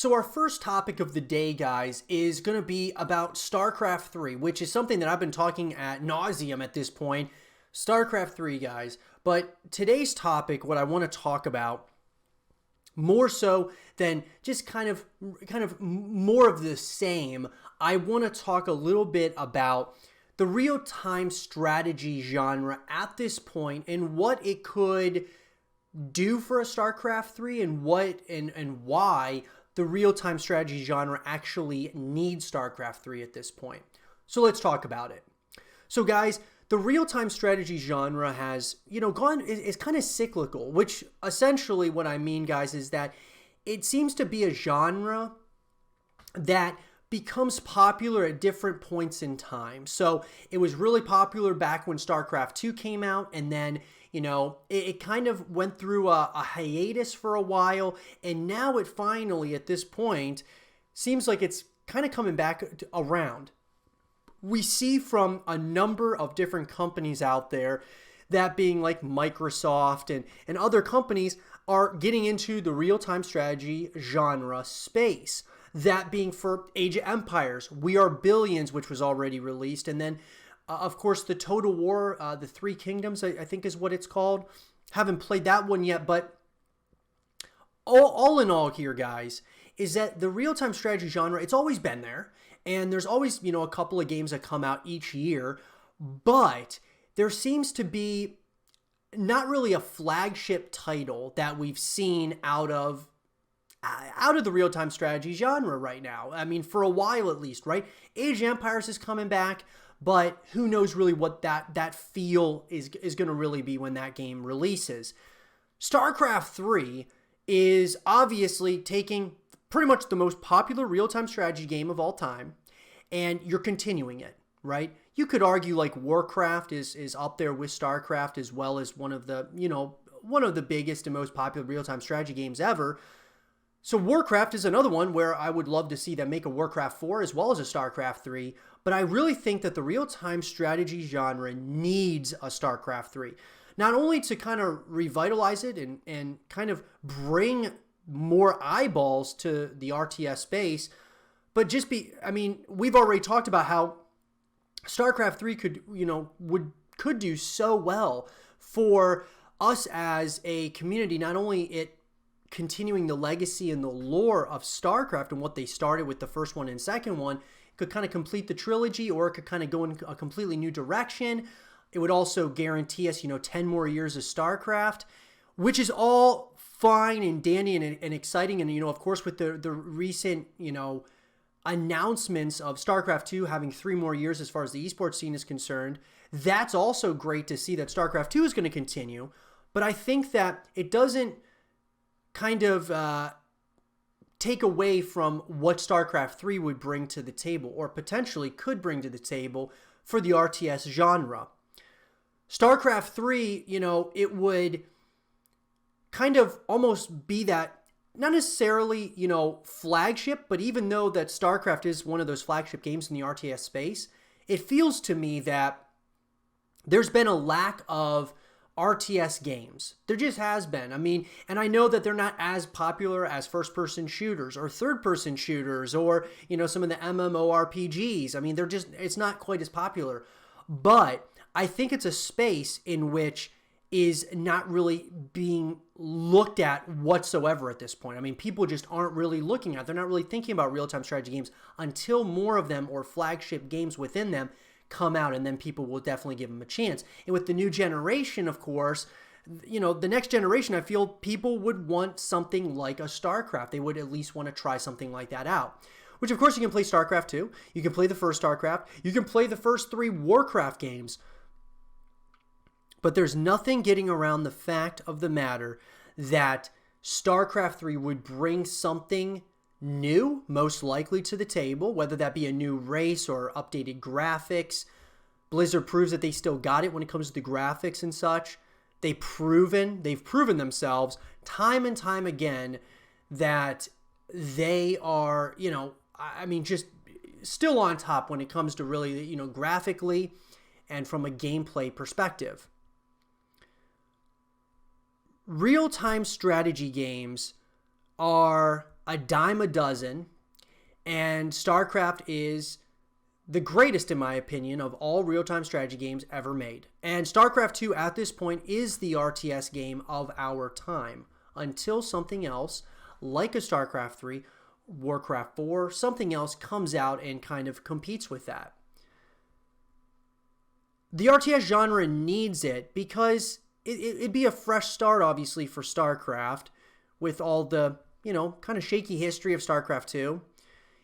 So our first topic of the day, guys, is going to be about StarCraft 3, which is something that I've been talking ad nauseum at this point. StarCraft 3, guys. But today's topic, what I want to talk about, more so than just kind of more of the same, I want to talk a little bit about the real-time strategy genre at this point and what it could do for a StarCraft 3 and what and why the real-time strategy genre actually needs StarCraft 3 at this point. So let's talk about it. So guys, the real-time strategy genre has, is kind of cyclical, which essentially what I mean, guys, is that it seems to be a genre that becomes popular at different points in time. So it was really popular back when StarCraft 2 came out, and then it kind of went through a hiatus for a while, and now it finally, at this point, seems like it's kind of coming back around. We see from a number of different companies out there, that being like Microsoft and other companies, are getting into the real-time strategy genre space. That being for Age of Empires, We Are Billions, which was already released, and then of course, the Total War, the Three Kingdoms, I think is what it's called. Haven't played that one yet, but all in all here, guys, is that the real-time strategy genre, it's always been there. And there's always, a couple of games that come out each year. But there seems to be not really a flagship title that we've seen out of the real-time strategy genre right now. I mean, for a while at least, right? Age of Empires is coming back. But who knows really what that feel is going to really be when that game releases. StarCraft 3 is obviously taking pretty much the most popular real-time strategy game of all time, and you're continuing it, right? You could argue like Warcraft is up there with StarCraft as well as one of the biggest and most popular real-time strategy games ever. So Warcraft is another one where I would love to see them make a Warcraft 4 as well as a StarCraft 3. But I really think that the real-time strategy genre needs a StarCraft 3. Not only to kind of revitalize it and kind of bring more eyeballs to the RTS space, but just we've already talked about how StarCraft 3 could do so well for us as a community. Not only it continuing the legacy and the lore of StarCraft and what they started with the first one and second one, could kind of complete the trilogy, or it could kind of go in a completely new direction. It would also guarantee us, 10 more years of StarCraft, which is all fine and dandy and exciting. And, of course, with the recent, announcements of StarCraft 2 having 3 more years as far as the esports scene is concerned, that's also great to see that StarCraft 2 is going to continue. But I think that it doesn't kind of take away from what StarCraft 3 would bring to the table, or potentially could bring to the table for the RTS genre. StarCraft 3, it would kind of almost be that, not necessarily, flagship, but even though that StarCraft is one of those flagship games in the RTS space, it feels to me that there's been a lack of RTS games. There just has been. And I know that they're not as popular as first-person shooters or third-person shooters or, some of the MMORPGs. It's not quite as popular. But I think it's a space in which is not really being looked at whatsoever at this point. People just aren't really looking at. They're not really thinking about real-time strategy games until more of them, or flagship games within them, come out, and then people will definitely give them a chance. And with the new generation, of course, the next generation, I feel people would want something like a StarCraft. They would at least want to try something like that out. Which, of course, you can play StarCraft 2. You can play the first StarCraft. You can play the first 3 Warcraft games. But there's nothing getting around the fact of the matter that StarCraft 3 would bring something new, most likely, to the table, whether that be a new race or updated graphics. Blizzard proves that they still got it when it comes to the graphics and such. They've proven themselves time and time again that they are, just still on top when it comes to really, graphically and from a gameplay perspective. Real-time strategy games are a dime a dozen, and StarCraft is the greatest, in my opinion, of all real-time strategy games ever made. And StarCraft 2 at this point is the RTS game of our time, until something else, like a StarCraft 3, Warcraft 4, something else comes out and kind of competes with that. The RTS genre needs it because it'd be a fresh start, obviously, for StarCraft with all the, kind of shaky history of StarCraft 2.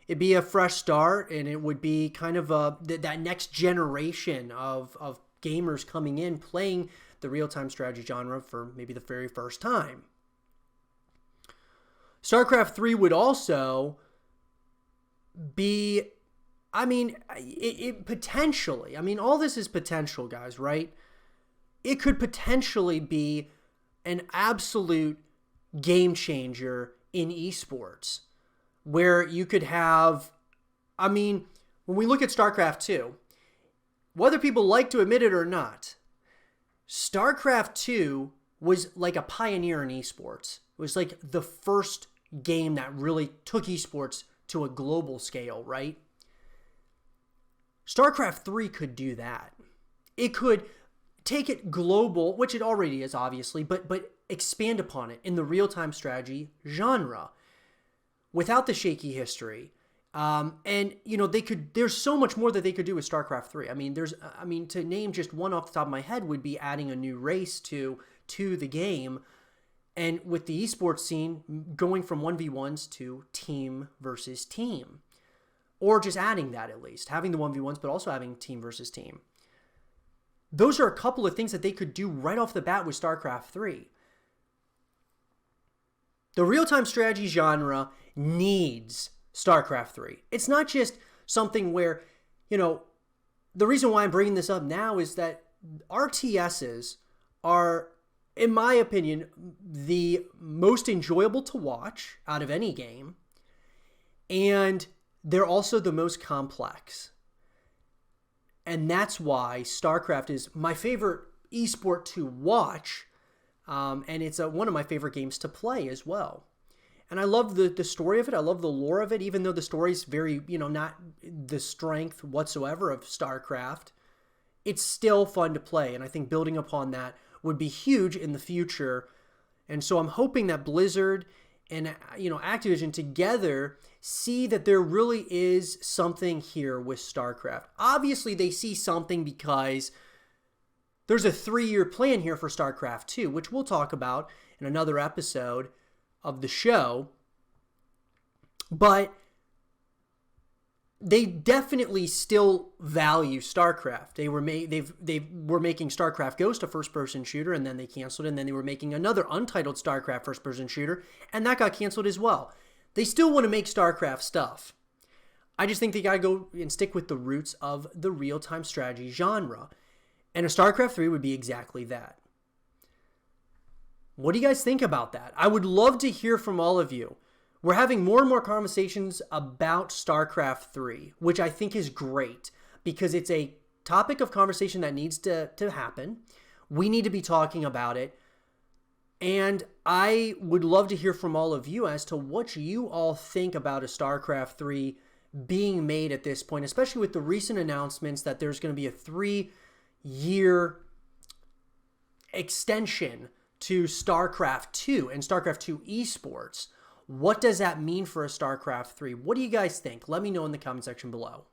It'd be a fresh start, and it would be kind of that next generation of gamers coming in playing the real-time strategy genre for maybe the very first time. StarCraft 3 would also be, it potentially, all this is potential, guys, right? It could potentially be an absolute game changer in esports, where you could have, when we look at StarCraft 2, whether people like to admit it or not, StarCraft 2 was like a pioneer in esports. It was like the first game that really took esports to a global scale, right? StarCraft 3 could do that. It could take it global, which it already is, obviously, but expand upon it in the real-time strategy genre without the shaky history. And there's so much more that they could do with StarCraft 3. To name just one off the top of my head would be adding a new race to the game, and with the esports scene going from 1v1s to team versus team, or just adding that, at least having the 1v1s, but also having team versus team. Those are a couple of things that they could do right off the bat with StarCraft 3. The real-time strategy genre needs StarCraft 3. It's not just something where, the reason why I'm bringing this up now is that RTSs are, in my opinion, the most enjoyable to watch out of any game, and they're also the most complex. And that's why StarCraft is my favorite esport to watch, and it's one of my favorite games to play as well. And I love the story of it. I love the lore of it, even though the story's very, not the strength whatsoever of StarCraft. It's still fun to play, and I think building upon that would be huge in the future. And so I'm hoping that Blizzard and Activision together see that there really is something here with StarCraft. Obviously, they see something because there's a 3-year plan here for StarCraft 2, which we'll talk about in another episode of the show. But they definitely still value StarCraft. They were making StarCraft Ghost a first-person shooter, and then they canceled it, and then they were making another untitled StarCraft first-person shooter, and that got canceled as well. They still want to make StarCraft stuff. I just think they got to go and stick with the roots of the real-time strategy genre, and a StarCraft 3 would be exactly that. What do you guys think about that? I would love to hear from all of you. We're having more and more conversations about StarCraft 3, which I think is great because it's a topic of conversation that needs to happen. We need to be talking about it. And I would love to hear from all of you as to what you all think about a StarCraft 3 being made at this point, especially with the recent announcements that there's going to be a 3-year extension to StarCraft 2 and StarCraft 2 esports. What does that mean for a StarCraft 3? What do you guys think? Let me know in the comment section below.